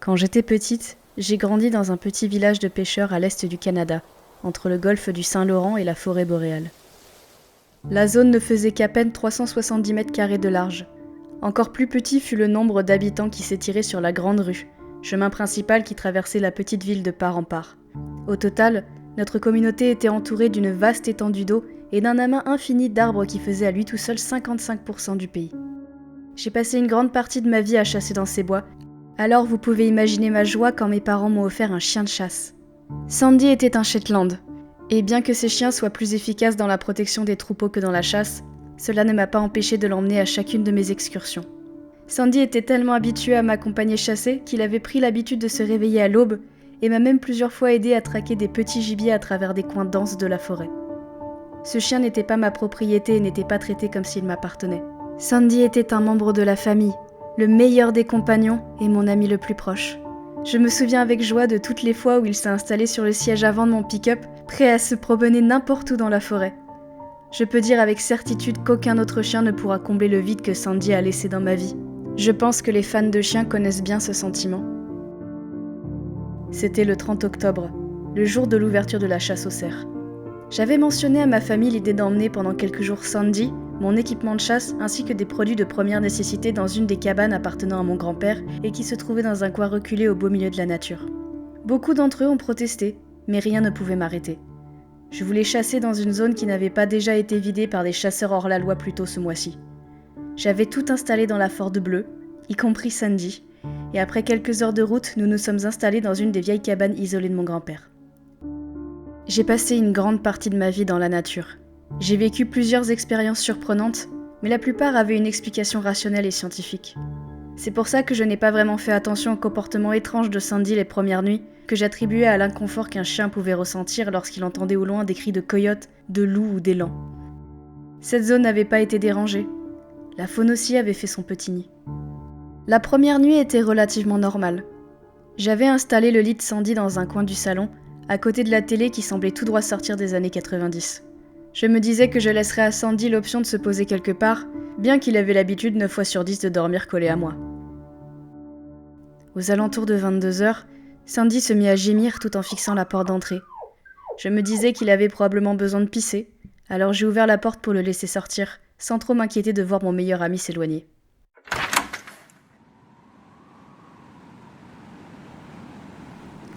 Quand j'étais petite, j'ai grandi dans un petit village de pêcheurs à l'est du Canada, entre le golfe du Saint-Laurent et la forêt boréale. La zone ne faisait qu'à peine 370 mètres carrés de large. Encore plus petit fut le nombre d'habitants qui s'étiraient sur la Grande Rue, chemin principal qui traversait la petite ville de part en part. Au total, notre communauté était entourée d'une vaste étendue d'eau et d'un amas infini d'arbres qui faisait à lui tout seul 55% du pays. J'ai passé une grande partie de ma vie à chasser dans ces bois, alors vous pouvez imaginer ma joie quand mes parents m'ont offert un chien de chasse. Sandy était un Shetland, et bien que ces chiens soient plus efficaces dans la protection des troupeaux que dans la chasse, cela ne m'a pas empêché de l'emmener à chacune de mes excursions. Sandy était tellement habitué à m'accompagner chasser qu'il avait pris l'habitude de se réveiller à l'aube et m'a même plusieurs fois aidé à traquer des petits gibiers à travers des coins denses de la forêt. Ce chien n'était pas ma propriété et n'était pas traité comme s'il m'appartenait. Sandy était un membre de la famille, le meilleur des compagnons et mon ami le plus proche. Je me souviens avec joie de toutes les fois où il s'est installé sur le siège avant de mon pick-up, prêt à se promener n'importe où dans la forêt. Je peux dire avec certitude qu'aucun autre chien ne pourra combler le vide que Sandy a laissé dans ma vie. Je pense que les fans de chiens connaissent bien ce sentiment. C'était le 30 octobre, le jour de l'ouverture de la chasse aux cerfs. J'avais mentionné à ma famille l'idée d'emmener pendant quelques jours Sandy, mon équipement de chasse ainsi que des produits de première nécessité dans une des cabanes appartenant à mon grand-père et qui se trouvait dans un coin reculé au beau milieu de la nature. Beaucoup d'entre eux ont protesté, mais rien ne pouvait m'arrêter. Je voulais chasser dans une zone qui n'avait pas déjà été vidée par des chasseurs hors la loi plus tôt ce mois-ci. J'avais tout installé dans la Ford bleue, y compris Sandy, et après quelques heures de route, nous nous sommes installés dans une des vieilles cabanes isolées de mon grand-père. J'ai passé une grande partie de ma vie dans la nature. J'ai vécu plusieurs expériences surprenantes, mais la plupart avaient une explication rationnelle et scientifique. C'est pour ça que je n'ai pas vraiment fait attention au comportement étrange de Sandy les premières nuits, que j'attribuais à l'inconfort qu'un chien pouvait ressentir lorsqu'il entendait au loin des cris de coyotes, de loups ou d'élan. Cette zone n'avait pas été dérangée. La faune aussi avait fait son petit nid. La première nuit était relativement normale. J'avais installé le lit de Sandy dans un coin du salon, à côté de la télé qui semblait tout droit sortir des années 90. Je me disais que je laisserais à Sandy l'option de se poser quelque part, bien qu'il avait l'habitude 9 fois sur 10 de dormir collé à moi. Aux alentours de 22h, Sandy se mit à gémir tout en fixant la porte d'entrée. Je me disais qu'il avait probablement besoin de pisser, alors j'ai ouvert la porte pour le laisser sortir, sans trop m'inquiéter de voir mon meilleur ami s'éloigner.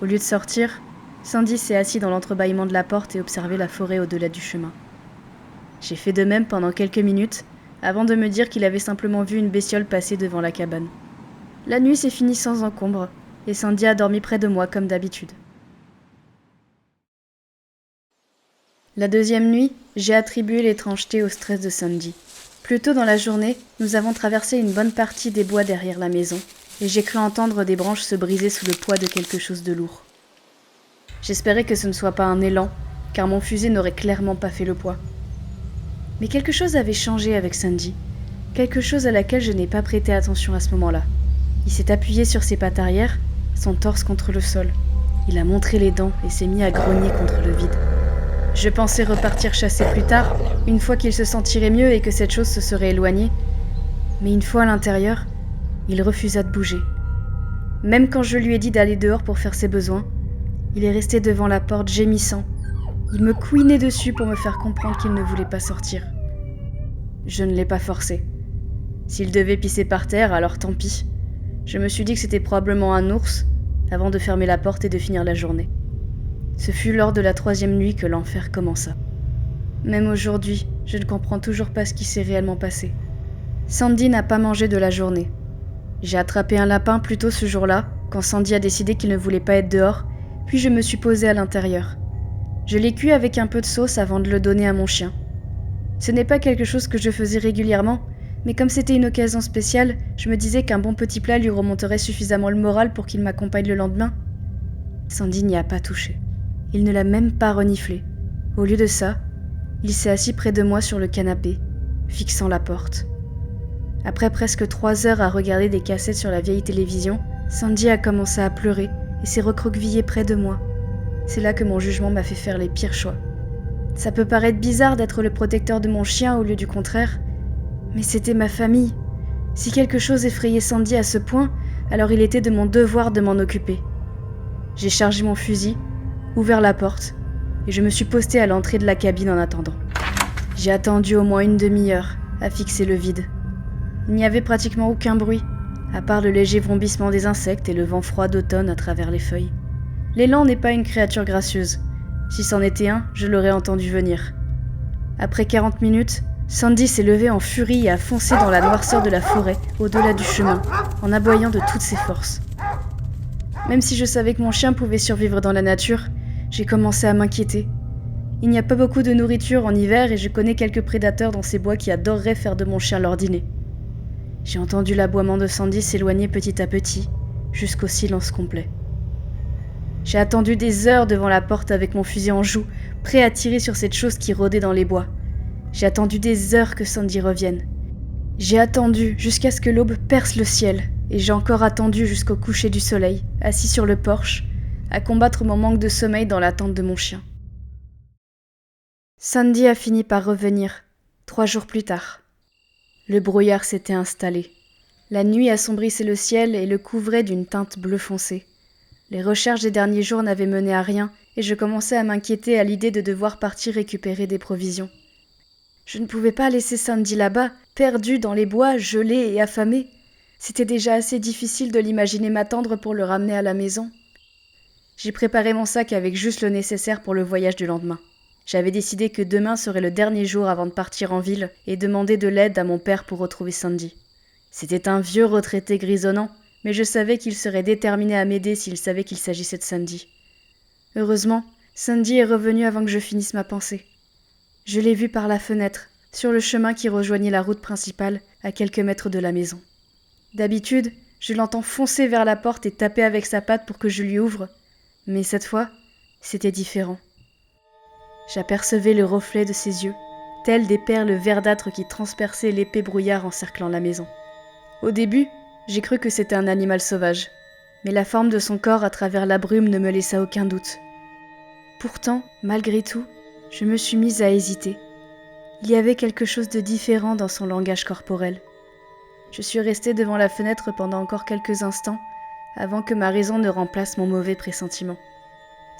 Au lieu de sortir, Sandy s'est assis dans l'entrebâillement de la porte et observé la forêt au-delà du chemin. J'ai fait de même pendant quelques minutes, avant de me dire qu'il avait simplement vu une bestiole passer devant la cabane. La nuit s'est finie sans encombre, et Sandy a dormi près de moi comme d'habitude. La deuxième nuit, j'ai attribué l'étrangeté au stress de Sandy. Plus tôt dans la journée, nous avons traversé une bonne partie des bois derrière la maison, et j'ai cru entendre des branches se briser sous le poids de quelque chose de lourd. J'espérais que ce ne soit pas un élan, car mon fusil n'aurait clairement pas fait le poids. Mais quelque chose avait changé avec Sandy, quelque chose à laquelle je n'ai pas prêté attention à ce moment-là. Il s'est appuyé sur ses pattes arrière, son torse contre le sol. Il a montré les dents et s'est mis à grogner contre le vide. Je pensais repartir chasser plus tard, une fois qu'il se sentirait mieux et que cette chose se serait éloignée. Mais une fois à l'intérieur, il refusa de bouger. Même quand je lui ai dit d'aller dehors pour faire ses besoins, il est resté devant la porte gémissant. Il me couinait dessus pour me faire comprendre qu'il ne voulait pas sortir. Je ne l'ai pas forcé. S'il devait pisser par terre, alors tant pis. Je me suis dit que c'était probablement un ours, avant de fermer la porte et de finir la journée. Ce fut lors de la 3e nuit que l'enfer commença. Même aujourd'hui, je ne comprends toujours pas ce qui s'est réellement passé. Sandy n'a pas mangé de la journée. J'ai attrapé un lapin plus tôt ce jour-là, quand Sandy a décidé qu'il ne voulait pas être dehors, puis je me suis posée à l'intérieur. Je l'ai cuit avec un peu de sauce avant de le donner à mon chien. Ce n'est pas quelque chose que je faisais régulièrement, mais comme c'était une occasion spéciale, je me disais qu'un bon petit plat lui remonterait suffisamment le moral pour qu'il m'accompagne le lendemain. Sandy n'y a pas touché. Il ne l'a même pas reniflé. Au lieu de ça, il s'est assis près de moi sur le canapé, fixant la porte. Après presque 3 heures à regarder des cassettes sur la vieille télévision, Sandy a commencé à pleurer et s'est recroquevillé près de moi. C'est là que mon jugement m'a fait faire les pires choix. Ça peut paraître bizarre d'être le protecteur de mon chien au lieu du contraire, mais c'était ma famille. Si quelque chose effrayait Sandy à ce point, alors il était de mon devoir de m'en occuper. J'ai chargé mon fusil, ouvert la porte, et je me suis posté à l'entrée de la cabine en attendant. J'ai attendu au moins une demi-heure à fixer le vide. Il n'y avait pratiquement aucun bruit, à part le léger vrombissement des insectes et le vent froid d'automne à travers les feuilles. L'élan n'est pas une créature gracieuse. Si c'en était un, je l'aurais entendu venir. Après 40 minutes, Sandy s'est levée en furie et a foncé dans la noirceur de la forêt, au-delà du chemin, en aboyant de toutes ses forces. Même si je savais que mon chien pouvait survivre dans la nature, j'ai commencé à m'inquiéter. Il n'y a pas beaucoup de nourriture en hiver et je connais quelques prédateurs dans ces bois qui adoreraient faire de mon chien leur dîner. J'ai entendu l'aboiement de Sandy s'éloigner petit à petit, jusqu'au silence complet. J'ai attendu des heures devant la porte avec mon fusil en joue, prêt à tirer sur cette chose qui rôdait dans les bois. J'ai attendu des heures que Sandy revienne. J'ai attendu jusqu'à ce que l'aube perce le ciel, et j'ai encore attendu jusqu'au coucher du soleil, assis sur le porche, à combattre mon manque de sommeil dans l'attente de mon chien. Sandy a fini par revenir, 3 jours plus tard. Le brouillard s'était installé. La nuit assombrissait le ciel et le couvrait d'une teinte bleu foncé. Les recherches des derniers jours n'avaient mené à rien, et je commençais à m'inquiéter à l'idée de devoir partir récupérer des provisions. Je ne pouvais pas laisser Sandy là-bas, perdue dans les bois, gelée et affamée. C'était déjà assez difficile de l'imaginer m'attendre pour le ramener à la maison. J'ai préparé mon sac avec juste le nécessaire pour le voyage du lendemain. J'avais décidé que demain serait le dernier jour avant de partir en ville et demander de l'aide à mon père pour retrouver Sandy. C'était un vieux retraité grisonnant, mais je savais qu'il serait déterminé à m'aider s'il savait qu'il s'agissait de Sandy. Heureusement, Sandy est revenue avant que je finisse ma pensée. Je l'ai vue par la fenêtre, sur le chemin qui rejoignait la route principale, à quelques mètres de la maison. D'habitude, je l'entends foncer vers la porte et taper avec sa patte pour que je lui ouvre, mais cette fois, c'était différent. J'apercevais le reflet de ses yeux, tels des perles verdâtres qui transperçaient l'épais brouillard encerclant la maison. Au début, j'ai cru que c'était un animal sauvage, mais la forme de son corps à travers la brume ne me laissa aucun doute. Pourtant, malgré tout, je me suis mise à hésiter. Il y avait quelque chose de différent dans son langage corporel. Je suis restée devant la fenêtre pendant encore quelques instants, avant que ma raison ne remplace mon mauvais pressentiment.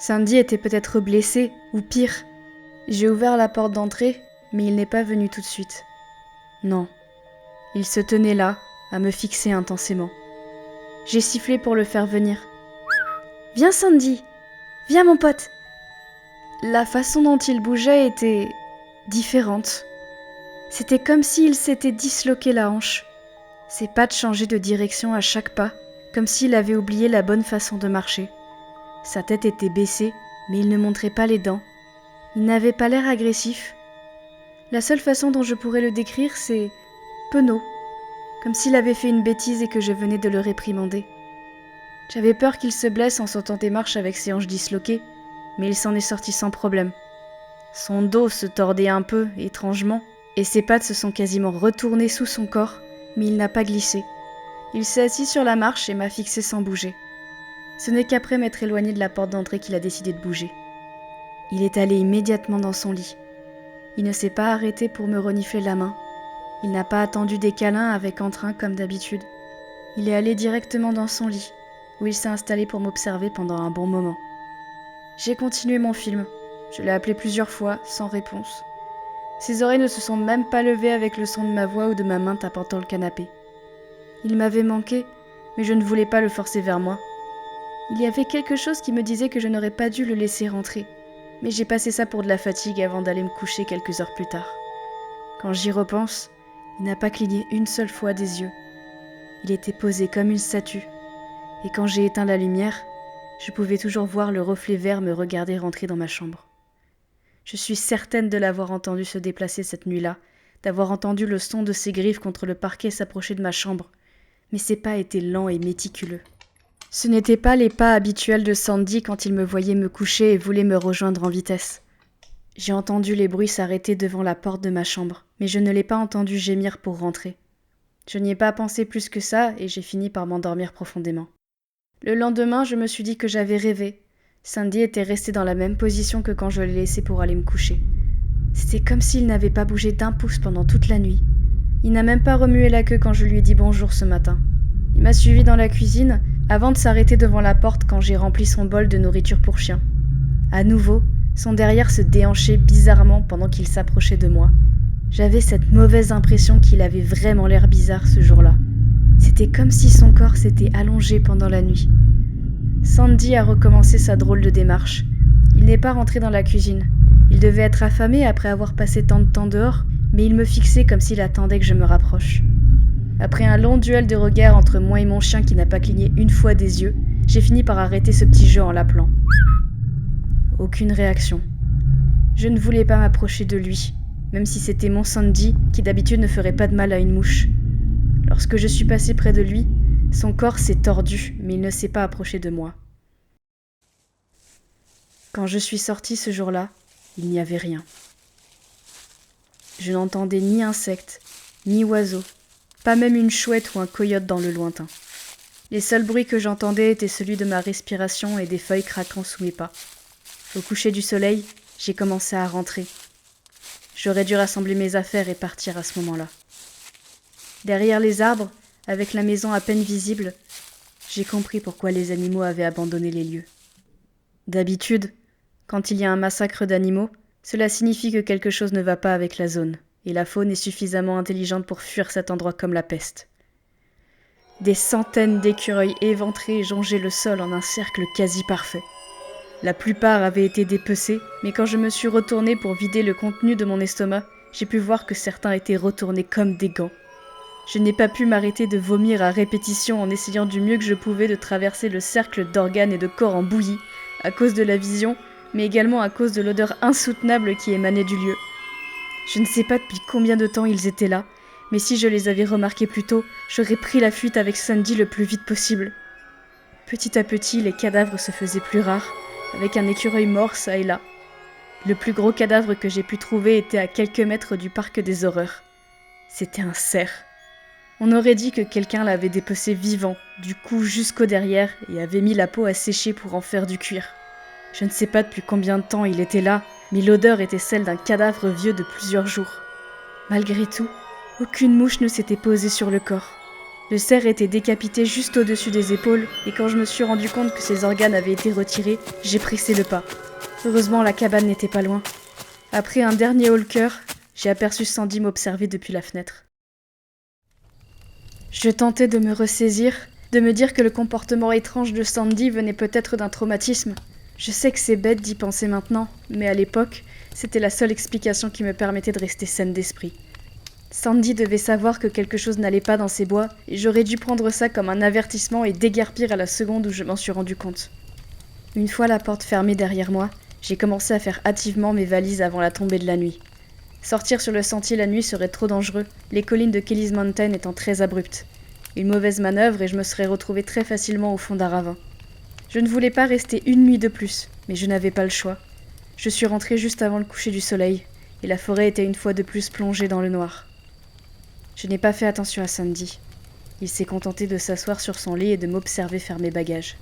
Sandy était peut-être blessé, ou pire. J'ai ouvert la porte d'entrée, mais il n'est pas venu tout de suite. Non, il se tenait là, à me fixer intensément. J'ai sifflé pour le faire venir. « Viens Sandy, viens mon pote !» La façon dont il bougeait était différente. C'était comme s'il s'était disloqué la hanche. Ses pattes changeaient de direction à chaque pas, comme s'il avait oublié la bonne façon de marcher. Sa tête était baissée, mais il ne montrait pas les dents. Il n'avait pas l'air agressif. La seule façon dont je pourrais le décrire, c'est penaud, comme s'il avait fait une bêtise et que je venais de le réprimander. J'avais peur qu'il se blesse en sautant des marches avec ses hanches disloquées, mais il s'en est sorti sans problème. Son dos se tordait un peu, étrangement, et ses pattes se sont quasiment retournées sous son corps, mais il n'a pas glissé. Il s'est assis sur la marche et m'a fixé sans bouger. Ce n'est qu'après m'être éloigné de la porte d'entrée qu'il a décidé de bouger. Il est allé immédiatement dans son lit. Il ne s'est pas arrêté pour me renifler la main. Il n'a pas attendu des câlins avec entrain comme d'habitude. Il est allé directement dans son lit, où il s'est installé pour m'observer pendant un bon moment. J'ai continué mon film. Je l'ai appelé plusieurs fois, sans réponse. Ses oreilles ne se sont même pas levées avec le son de ma voix ou de ma main tapotant le canapé. Il m'avait manqué, mais je ne voulais pas le forcer vers moi. Il y avait quelque chose qui me disait que je n'aurais pas dû le laisser rentrer, mais j'ai passé ça pour de la fatigue avant d'aller me coucher quelques heures plus tard. Quand j'y repense, il n'a pas cligné une seule fois des yeux. Il était posé comme une statue, et quand j'ai éteint la lumière, je pouvais toujours voir le reflet vert me regarder rentrer dans ma chambre. Je suis certaine de l'avoir entendu se déplacer cette nuit-là, d'avoir entendu le son de ses griffes contre le parquet s'approcher de ma chambre, mais ses pas étaient lents et méticuleux. Ce n'étaient pas les pas habituels de Sandy quand il me voyait me coucher et voulait me rejoindre en vitesse. J'ai entendu les bruits s'arrêter devant la porte de ma chambre, mais je ne l'ai pas entendu gémir pour rentrer. Je n'y ai pas pensé plus que ça et j'ai fini par m'endormir profondément. Le lendemain, je me suis dit que j'avais rêvé. Sandy était resté dans la même position que quand je l'ai laissé pour aller me coucher. C'était comme s'il n'avait pas bougé d'un pouce pendant toute la nuit. Il n'a même pas remué la queue quand je lui ai dit bonjour ce matin. Il m'a suivi dans la cuisine avant de s'arrêter devant la porte quand j'ai rempli son bol de nourriture pour chien. À nouveau, son derrière se déhanchait bizarrement pendant qu'il s'approchait de moi. J'avais cette mauvaise impression qu'il avait vraiment l'air bizarre ce jour-là. C'était comme si son corps s'était allongé pendant la nuit. Sandy a recommencé sa drôle de démarche. Il n'est pas rentré dans la cuisine. Il devait être affamé après avoir passé tant de temps dehors, mais il me fixait comme s'il attendait que je me rapproche. Après un long duel de regards entre moi et mon chien qui n'a pas cligné une fois des yeux, j'ai fini par arrêter ce petit jeu en l'appelant. Aucune réaction. Je ne voulais pas m'approcher de lui, même si c'était mon Sandy qui d'habitude ne ferait pas de mal à une mouche. Lorsque je suis passée près de lui, son corps s'est tordu, mais il ne s'est pas approché de moi. Quand je suis sortie ce jour-là, il n'y avait rien. Je n'entendais ni insectes, ni oiseaux, pas même une chouette ou un coyote dans le lointain. Les seuls bruits que j'entendais étaient celui de ma respiration et des feuilles craquant sous mes pas. Au coucher du soleil, j'ai commencé à rentrer. J'aurais dû rassembler mes affaires et partir à ce moment-là. Derrière les arbres, avec la maison à peine visible, j'ai compris pourquoi les animaux avaient abandonné les lieux. D'habitude, quand il y a un massacre d'animaux, cela signifie que quelque chose ne va pas avec la zone, et la faune est suffisamment intelligente pour fuir cet endroit comme la peste. Des centaines d'écureuils éventrés jongeaient le sol en un cercle quasi parfait. La plupart avaient été dépecés, mais quand je me suis retournée pour vider le contenu de mon estomac, j'ai pu voir que certains étaient retournés comme des gants. Je n'ai pas pu m'arrêter de vomir à répétition en essayant du mieux que je pouvais de traverser le cercle d'organes et de corps en bouillie, à cause de la vision, mais également à cause de l'odeur insoutenable qui émanait du lieu. Je ne sais pas depuis combien de temps ils étaient là, mais si je les avais remarqués plus tôt, j'aurais pris la fuite avec Sandy le plus vite possible. Petit à petit, les cadavres se faisaient plus rares, avec un écureuil mort çà et là. Le plus gros cadavre que j'ai pu trouver était à quelques mètres du parc des horreurs. C'était un cerf. On aurait dit que quelqu'un l'avait dépecé vivant, du cou jusqu'au derrière, et avait mis la peau à sécher pour en faire du cuir. Je ne sais pas depuis combien de temps il était là, mais l'odeur était celle d'un cadavre vieux de plusieurs jours. Malgré tout, aucune mouche ne s'était posée sur le corps. Le cerf était décapité juste au-dessus des épaules, et quand je me suis rendu compte que ses organes avaient été retirés, j'ai pressé le pas. Heureusement, la cabane n'était pas loin. Après un dernier haut-le-cœur, j'ai aperçu Sandy m'observer depuis la fenêtre. Je tentais de me ressaisir, de me dire que le comportement étrange de Sandy venait peut-être d'un traumatisme. Je sais que c'est bête d'y penser maintenant, mais à l'époque, c'était la seule explication qui me permettait de rester saine d'esprit. Sandy devait savoir que quelque chose n'allait pas dans ces bois, et j'aurais dû prendre ça comme un avertissement et déguerpir à la seconde où je m'en suis rendu compte. Une fois la porte fermée derrière moi, j'ai commencé à faire hâtivement mes valises avant la tombée de la nuit. Sortir sur le sentier la nuit serait trop dangereux, les collines de Kelly's Mountain étant très abruptes. Une mauvaise manœuvre et je me serais retrouvée très facilement au fond d'un ravin. Je ne voulais pas rester une nuit de plus, mais je n'avais pas le choix. Je suis rentrée juste avant le coucher du soleil, et la forêt était une fois de plus plongée dans le noir. Je n'ai pas fait attention à Sandy. Il s'est contenté de s'asseoir sur son lit et de m'observer faire mes bagages.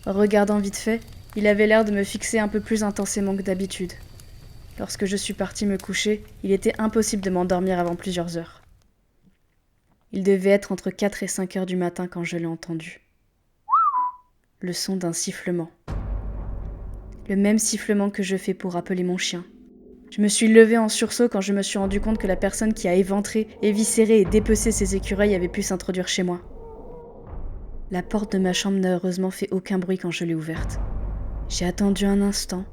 En regardant vite fait, il avait l'air de me fixer un peu plus intensément que d'habitude. Lorsque je suis partie me coucher, il était impossible de m'endormir avant plusieurs heures. Il devait être entre 4 et 5 heures du matin quand je l'ai entendu. Le son d'un sifflement. Le même sifflement que je fais pour appeler mon chien. Je me suis levée en sursaut quand je me suis rendu compte que la personne qui a éventré, éviscéré et dépecé ces écureuils avait pu s'introduire chez moi. La porte de ma chambre n'a heureusement fait aucun bruit quand je l'ai ouverte. J'ai attendu un instant,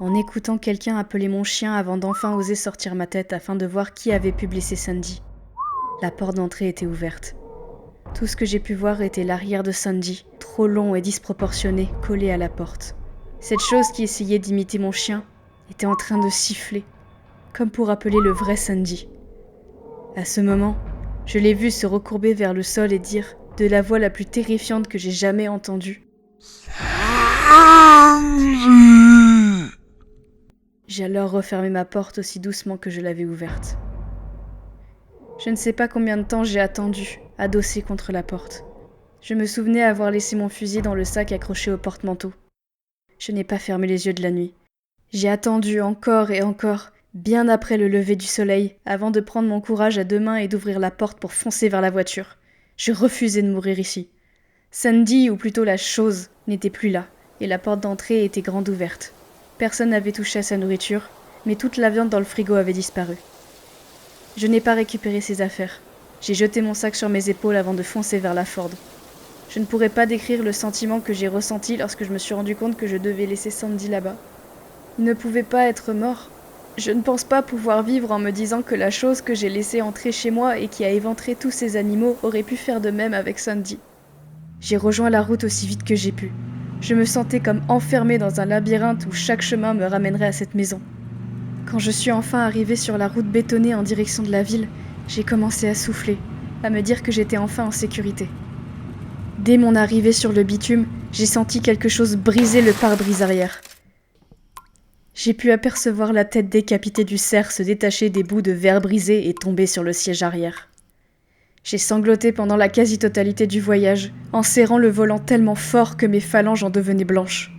en écoutant quelqu'un appeler mon chien avant d'enfin oser sortir ma tête afin de voir qui avait pu blesser Sandy. La porte d'entrée était ouverte. Tout ce que j'ai pu voir était l'arrière de Sandy, trop long et disproportionné, collé à la porte. Cette chose qui essayait d'imiter mon chien était en train de siffler, comme pour appeler le vrai Sandy. À ce moment, je l'ai vu se recourber vers le sol et dire, de la voix la plus terrifiante que j'ai jamais entendue, J'ai alors refermé ma porte aussi doucement que je l'avais ouverte. Je ne sais pas combien de temps j'ai attendu, adossé contre la porte. Je me souvenais avoir laissé mon fusil dans le sac accroché au porte-manteau. Je n'ai pas fermé les yeux de la nuit. J'ai attendu encore et encore, bien après le lever du soleil, avant de prendre mon courage à deux mains et d'ouvrir la porte pour foncer vers la voiture. Je refusais de mourir ici. Sandy, ou plutôt la chose, n'était plus là, et la porte d'entrée était grande ouverte. Personne n'avait touché à sa nourriture, mais toute la viande dans le frigo avait disparu. Je n'ai pas récupéré ses affaires. J'ai jeté mon sac sur mes épaules avant de foncer vers la Ford. Je ne pourrais pas décrire le sentiment que j'ai ressenti lorsque je me suis rendu compte que je devais laisser Sandy là-bas. Il ne pouvait pas être mort. Je ne pense pas pouvoir vivre en me disant que la chose que j'ai laissée entrer chez moi et qui a éventré tous ces animaux aurait pu faire de même avec Sandy. J'ai rejoint la route aussi vite que j'ai pu. Je me sentais comme enfermée dans un labyrinthe où chaque chemin me ramènerait à cette maison. Quand je suis enfin arrivée sur la route bétonnée en direction de la ville, j'ai commencé à souffler, à me dire que j'étais enfin en sécurité. Dès mon arrivée sur le bitume, j'ai senti quelque chose briser le pare-brise arrière. J'ai pu apercevoir la tête décapitée du cerf se détacher des bouts de verre brisés et tomber sur le siège arrière. J'ai sangloté pendant la quasi-totalité du voyage, en serrant le volant tellement fort que mes phalanges en devenaient blanches.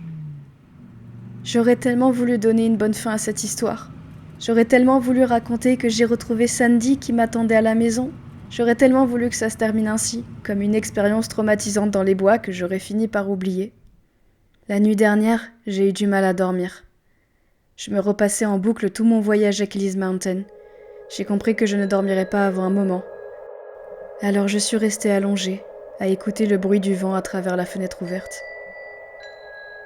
J'aurais tellement voulu donner une bonne fin à cette histoire. J'aurais tellement voulu raconter que j'ai retrouvé Sandy qui m'attendait à la maison. J'aurais tellement voulu que ça se termine ainsi, comme une expérience traumatisante dans les bois que j'aurais fini par oublier. La nuit dernière, j'ai eu du mal à dormir. Je me repassais en boucle tout mon voyage à Kelly's Mountain. J'ai compris que je ne dormirais pas avant un moment. Alors je suis restée allongée, à écouter le bruit du vent à travers la fenêtre ouverte.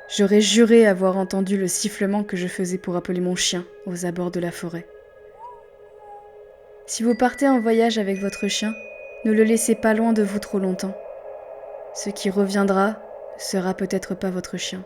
J'aurais juré avoir entendu le sifflement que je faisais pour appeler mon chien aux abords de la forêt. Si vous partez en voyage avec votre chien, ne le laissez pas loin de vous trop longtemps. Ce qui reviendra ne sera peut-être pas votre chien.